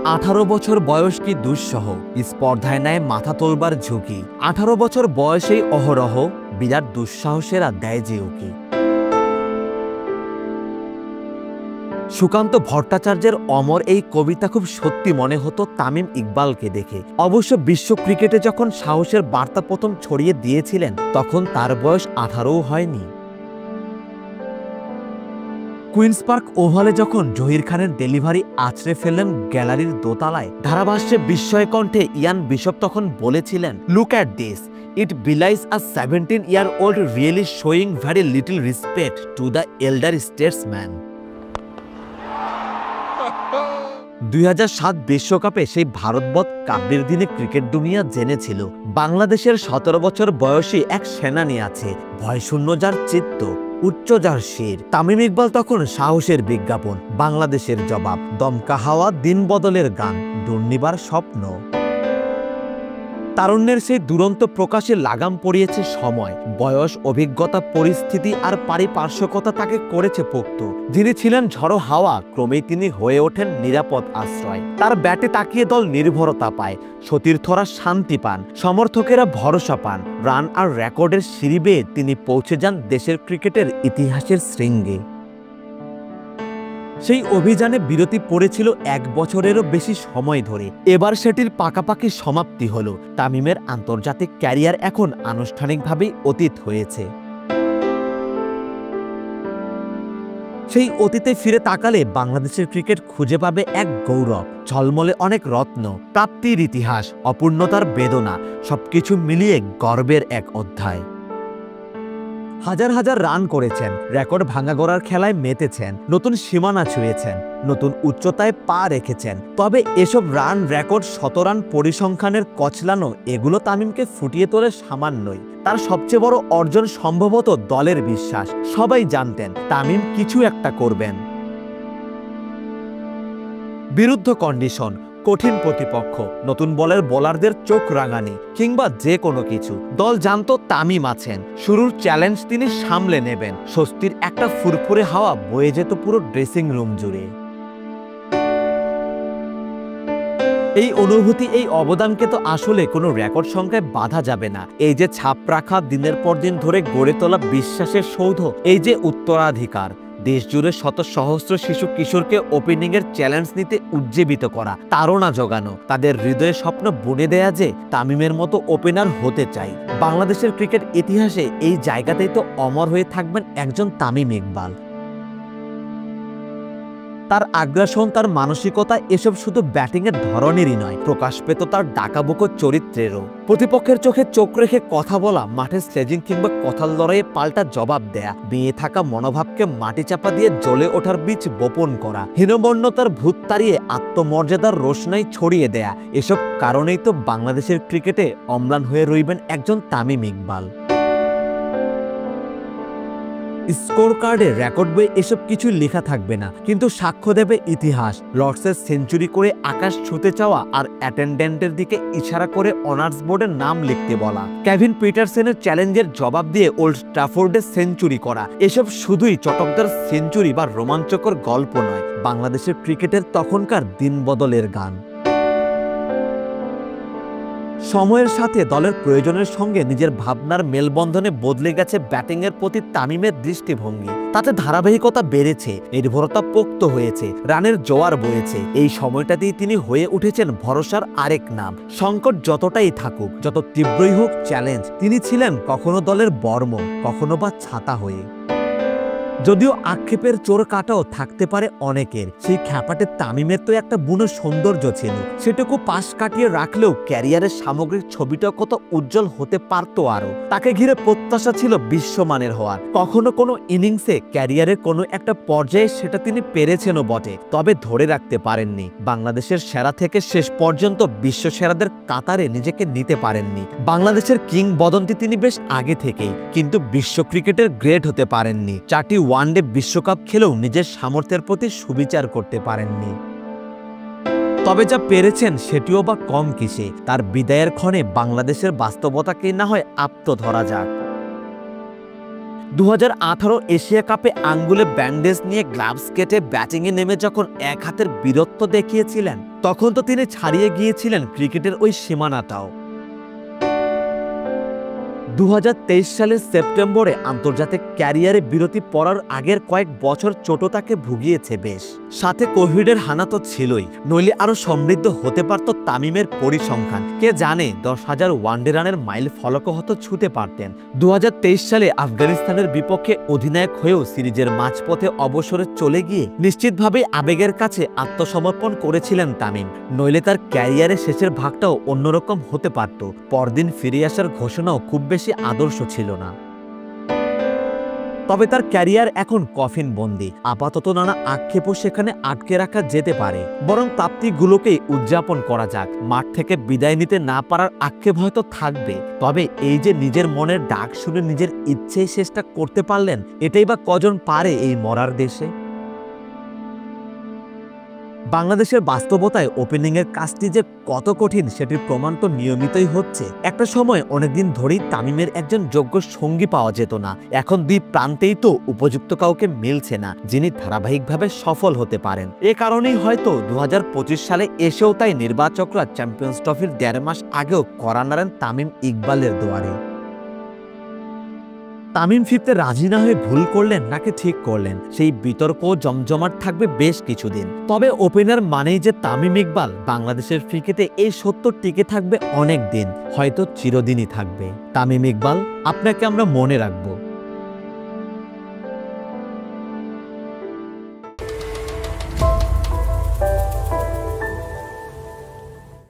18 বছর বয়স কি দুঃসহ, স্পর্ধায় নেয় মাথা তোলবার ঝুঁকি। 18 বছর বয়সেই অহরহ বিরাট দুঃসাহসেরা দেয় যে উকি। সুকান্ত ভট্টাচার্যের অমর এই কবিতা খুব সত্যি মনে হতো তামিম ইকবালকে দেখে। অবশ্য বিশ্ব ক্রিকেটে যখন সাহসের বার্তা প্রথম ছড়িয়ে দিয়েছিলেন তখন তার বয়স 18ও হয়নি। কুইন্স পার্ক ওভালে যখন জহির খানের ডেলিভারি আছড়ে ফেললেন গ্যালারির দোতলায়, ধারাভাষ্যে বিস্ময় কণ্ঠে ইয়ান বিশপ তখন বলেছিলেন, look at this, it belies a 17-year-old really showing very little respect to the elder statesman. 2007 বিশ্বকাপে সেই ভারতবধ কাব্যের দিনে ক্রিকেট দুনিয়া জেনেছিল বাংলাদেশের 17 বছর বয়সী এক সেনানী আছে, ভয়শূন্য যার চিত্ত, উচ্চ যার শির। তামিম ইকবাল তখন সাহসের বিজ্ঞাপন, বাংলাদেশের জবাব, দমকা হাওয়া, দিন বদলের গান, দুর্নিবার স্বপ্ন। তারুণ্যের সেই দুরন্ত প্রকাশে লাগাম পড়িয়েছে সময়, বয়স, অভিজ্ঞতা, পরিস্থিতি আর পারিপার্শ্বিকতা তাকে করেছে পোক্ত। যিনি ছিলেন ঝড়ো হাওয়া, ক্রমেই তিনি হয়ে ওঠেন নিরাপদ আশ্রয়। তার ব্যাটে তাকিয়ে দল নির্ভরতা পায়, সতীর্থরা শান্তি পান, সমর্থকেরা ভরসা পান। রান আর রেকর্ডের সিঁড়ি বেয়ে তিনি পৌঁছে যান দেশের ক্রিকেটের ইতিহাসের শৃঙ্গে। সেই অভিযানে বিরতি পড়েছিল 1 বছরেরও বেশি সময় ধরে। এবার সেটির পাকাপাকি সমাপ্তি হলো। তামিমের আন্তর্জাতিক ক্যারিয়ার এখন আনুষ্ঠানিকভাবেই অতীত হয়েছে। সেই অতীতে ফিরে তাকালে বাংলাদেশের ক্রিকেট খুঁজে পাবে এক গৌরব, ঝলমলে অনেক রত্ন, প্রাপ্তির ইতিহাস, অপূর্ণতার বেদনা, সবকিছু মিলিয়ে গর্বের এক অধ্যায়। হাজার হাজার রান করেছেন, রেকর্ড ভাঙা গড়ার খেলায় মেতেছেন, নতুন সীমানা ছুঁয়েছেন, নতুন উচ্চতায় পা রেখেছেন। তবে এসব রান, রেকর্ড, শতরান পরিসংখ্যানের কচলানো, এগুলো তামিমকে ফুটিয়ে তোলে সামান্যই। তার সবচেয়ে বড় অর্জন সম্ভবত দলের বিশ্বাস। সবাই জানতেন তামিম কিছু একটা করবেন। বিরুদ্ধ কন্ডিশন, কঠিন প্রতিপক্ষ, নতুন বলের বোলারদের চোখ রাঙানি কিংবা যে কোনো কিছু, দল জানতো তামিম আছেন। শুরুর চ্যালেঞ্জ তিনি সামলে নেবেন। স্বস্তির একটা ফুরফুরে হাওয়া বয়ে যেত পুরো ড্রেসিং রুম জুড়ে। এই অনুভূতি, এই অবদানকে তো আসলে কোনো রেকর্ড সংখ্যায় বাধা যাবে না। এই যে ছাপ রাখা, দিনের পর দিন ধরে গড়ে তোলা বিশ্বাসের সৌধ, এই যে উত্তরাধিকার, দেশ জুড়ে শত সহস্র শিশু কিশোরকে ওপেনিংয়ের চ্যালেঞ্জ নিতে উজ্জীবিত করা, তাড়না জোগানো, তাদের হৃদয়ে স্বপ্ন বুনে দেয়া যে তামিমের মতো ওপেনার হতে চাই। বাংলাদেশের ক্রিকেট ইতিহাসে এই জায়গাতেই তো অমর হয়ে থাকবেন একজন তামিম ইকবাল। তার আগ্রাসন, তার মানসিকতা, এসব শুধু ব্যাটিংয়ের ধরনেরই নয়, প্রকাশ পেত তার ডাকাবুকো চরিত্রেরও। প্রতিপক্ষের চোখে চোখ রেখে কথা বলা, মাঠে স্লেজিং কিংবা কথার লড়াইয়ে পাল্টা জবাব দেয়া, বেয়ে থাকা মনোভাবকে মাটি চাপা দিয়ে জ্বলে ওঠার বীজ বপন করা, হীনবন্যতার ভূত তাড়িয়ে আত্মমর্যাদার রোশনাই ছড়িয়ে দেয়া, এসব কারণেই তো বাংলাদেশের ক্রিকেটে অম্লান হয়ে রইবেন একজন তামিম ইকবাল। স্কোর কার্ডে, রেকর্ড বইয়ে এসব কিছু লেখা থাকবে না, কিন্তু সাক্ষ্য দেবে ইতিহাস। লর্ডসের সেঞ্চুরি করে আকাশ ছুঁতে চাওয়া আর অ্যাটেন্ডেন্টের দিকে ইশারা করে অনার্স বোর্ডের নাম লিখতে বলা, কেভিন পিটারসেনের চ্যালেঞ্জের জবাব দিয়ে ওল্ড ট্রাফোর্ডে সেঞ্চুরি করা, এসব শুধুই চটকদার সেঞ্চুরি বা রোমাঞ্চকর গল্প নয়, বাংলাদেশের ক্রিকেটের তখনকার দিন বদলের গান। সময়ের সাথে দলের প্রয়োজনের সঙ্গে নিজের ভাবনার মেলবন্ধনে বদলে গেছে ব্যাটিংয়ের প্রতি তামিমের দৃষ্টিভঙ্গি। তাতে ধারাবাহিকতা বেড়েছে, নির্ভরতা পোক্ত হয়েছে, রানের জোয়ার বয়েছে। এই সময়টাতেই তিনি হয়ে উঠেছেন ভরসার আরেক নাম। সংকট যতটাই থাকুক, যত তীব্রই হোক চ্যালেঞ্জ, তিনি ছিলেন কখনো দলের বর্ম, কখনো বা ছাতা হয়ে। যদিও আক্ষেপের চোর কাটাও থাকতে পারে অনেকের, সেই খ্যাপাটে তামিমের তো একটা বুনো সৌন্দর্য ছিল। সেটুকু পাশ কাটিয়ে রাখলেও ক্যারিয়ারের সামগ্রিক ছবিটা কত উজ্জ্বল হতে পারতো আরো। তাকে ঘিরে প্রত্যাশা ছিল বিশ্বমানের হওয়ার। কখনো কোনো ইনিংসে, ক্যারিয়ারের কোনো একটা পর্যায়ে সেটা তিনি পেরেছেনও বটে, তবে ধরে রাখতে পারেননি। বাংলাদেশের সেরা থেকে শেষ পর্যন্ত বিশ্ব সেরাদের কাতারে নিজেকে নিতে পারেননি। বাংলাদেশের কিংবদন্তি তিনি বেশ আগে থেকেই, কিন্তু বিশ্ব ক্রিকেটের গ্রেট হতে পারেননি। 4টি ওয়ানডে বিশ্বকাপ খেলেও নিজের সামর্থ্যের প্রতি সুবিচার করতে পারেননি। তবে যা পেরেছেন সেটিও বা কম কিসে। তার বিদায়ের ক্ষণে বাংলাদেশের বাস্তবতাকে না হয় আপ্ত ধরা যাক। 2018 এশিয়া কাপে আঙ্গুলে ব্যান্ডেজ নিয়ে গ্লাভস কেটে ব্যাটিংয়ে নেমে যখন এক হাতের বীরত্ব দেখিয়েছিলেন, তখন তো তিনি ছাড়িয়ে গিয়েছিলেন ক্রিকেটের ওই সীমানাটাও। 2023 সালের সেপ্টেম্বরে আন্তর্জাতিক ক্যারিয়ারে বিরতি পড়ার আগের কয়েক বছর চোট তাকে ভুগিয়েছে বেশ। সাথে কোভিডের হানা তো ছিলই, নইলে আরো সমৃদ্ধ হতে পারত তামিমের পরিসংখ্যান। কে জানে 10,000 ওয়ানডে রানের মাইল ফলকও হয়তো ছুঁতে পারতেন। 2023 সালে আফগানিস্তানের বিপক্ষে অধিনায়ক হয়েও সিরিজের মাঝপথে অবসরে চলে গিয়ে নিশ্চিতভাবেই আবেগের কাছে আত্মসমর্পণ করেছিলেন তামিম, নইলে তার ক্যারিয়ারের শেষের ভাগটাও অন্যরকম হতে পারত। পরদিন ফিরে আসার ঘোষণাও খুব বেশি আদর্শ ছিল না। তবে তার ক্যারিয়ার এখন কফিন বন্দি। আপাতত নানা আক্ষেপও সেখানে আটকে রাখা যেতে পারে, বরং প্রাপ্তিগুলোকেই উদযাপন করা যাক। মাঠ থেকে বিদায় নিতে না পারার আক্ষেপ হয়তো থাকবে, তবে এই যে নিজের মনের ডাক শুনে নিজের ইচ্ছেই শেষটা করতে পারলেন, এটাই বা কজন পারে এই মরার দেশে। বাংলাদেশের বাস্তবতায় ওপেনিংয়ের কাজটি যে কত কঠিন সেটির প্রমাণ তো নিয়মিতই হচ্ছে। একটা সময় অনেকদিন ধরেই তামিমের একজন যোগ্য সঙ্গী পাওয়া যেত না, এখন দুই প্রান্তেই তো উপযুক্ত কাউকে মিলছে না যিনি ধারাবাহিকভাবে সফল হতে পারেন। এ কারণেই হয়তো 2025 সালে এসেও তাই নির্বাচকরা চ্যাম্পিয়ন্স ট্রফির 1.5 মাস আগেও কড়া নাড়েন তামিম ইকবালের দুয়ারে। তামিম ফিরতে রাজি না হয়ে ভুল করলেন নাকি ঠিক করলেন, সেই বিতর্ক জমজমাট থাকবে বেশ কিছুদিন। তবে ওপেনার মানেই যে তামিম ইকবাল, বাংলাদেশের ক্রিকেটে এই সত্য টিকে থাকবে অনেক দিন, হয়তো চিরদিনই থাকবে। তামিম ইকবাল, আপনাকে আমরা মনে রাখবো।